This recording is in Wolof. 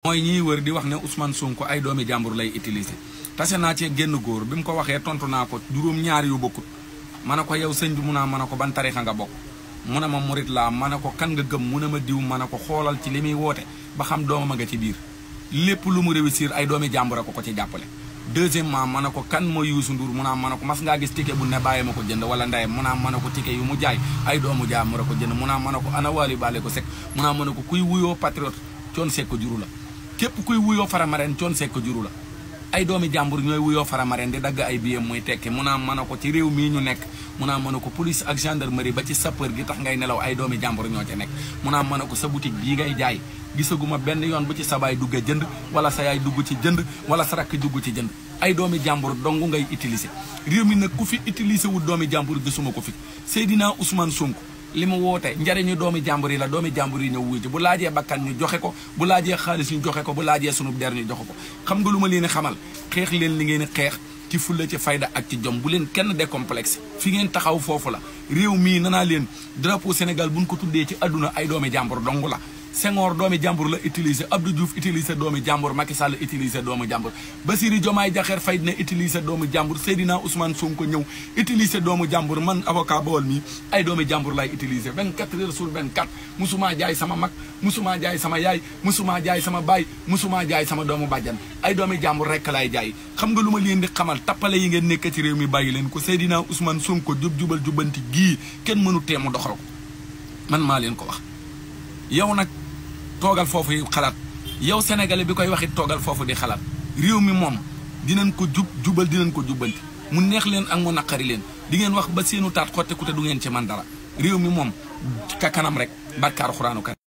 mooy ñiy wër di wax ne Ousmane Sonko ay doomi jàmbur lay utiliser tase naa ci génn góor bi mu ko waxee tontu naa ko juróom ñaar yu bokkut ma ne ko yow sëñ bi mu naa ma ne ko ban tarixa nga bokk mu ne ma murit laa ma ne ko kan nga gëm mu ne ma diw ma ne ko xoolal ci li muy woote ba xam doomam a nga ci biir lépp lu mu réussir ay doomi jàmbur a ko ci jàppale. Deuxièmement ma ne ko kan mooy Youssou Ndour mu naa ma ne ko mas ngaa gis ticket bu ne bàyyi ma ko jënd wala ndeyam mu naa ma ne ko ticket yu mu jaay ay doomu jàmbur a ko jënd mu naa ma ne ko ana Wally Ballago Seck mu naa ma ne ko kuy wuyoo patriote Thione Seck juru la képp kuy wuyoo Faramareen Thione Seck juru la ay doomi jàmbur ñooy wuyoo Faramareen di dagg ay biyam muy tekki mu naa mën a ko ci réew mii ñu nekk mu naa mën a ko police ak gendarmerie ba ci sapeur gi tax ngay nelaw ay doomi jàmbur ñoo ca nekk mu naa mën a ko sa boutique bii ngay jaay gisaguma benn yoon bu ci sa baay dugge jënd wala sa yaay dugg ci jënd wala sa rakk dugg ci jënd ay doomi jàmbur dong ngay utiliser réew mi nag ku fi utiliser wu doomi jàmbur gisuma ko fi Seydina Ousmane Sonko li mu woote njariñu doomi jàmbur yi la doomi jàmbur yi ñëw wuy ci bu laajee bakkan ñu joxe ko bu laajee xaalis ñu joxe ko bu laajee sunub der ñu joxe ko xam nga lu ma leen xamal xeex leen li ngeen xeex ci fulla ci fayda ak ci jom bu leen kenn décomplexe fi ngeen taxaw foofu la réew mii nanaa leen drapeau Sénégal buñ ko tuddee ci àdduna ay doomi jàmbur dong la Senghor doomi jàmbur la utiliser Abdou Diouf utiliser doomi jàmbur Macky Sall utiliser doomu jàmbur Bassirou Diomaye Diakhar Faye ne utiliser doomu jàmbur Seydina Ousmane Sonko ñëw utiliser doomu jàmbur man avocat Bawol mi ay doomi jàmbur lay utiliser 24 heures sur 24 musuma jaay sama mag musuma jaay sama yaay musuma jaay sama baay musuma jaay sama doomu bàjjan ay doomi jàmbur rek lay jaay xam nga lu ma leen di xamal tappale yi ngeen nekk ci réew mi bàyyi leen ko Seydina Ousmane Sonko jub-jubal jubbanti gii kenn mënu teemu doxal ko man maa leen ko wax yow nag toogal foofu yi xalaat yow sénégalais bi koy waxit toogal foofu di xalaat réew mi moom dinañ ko jubal dinañ ko jubbanti mu neex leen ak mu naqari leen di ngeen wax ba seenu taat xotte ku te du ngeen ci man dara réew mi moom ka kanam rek barkaaru xuraanu kan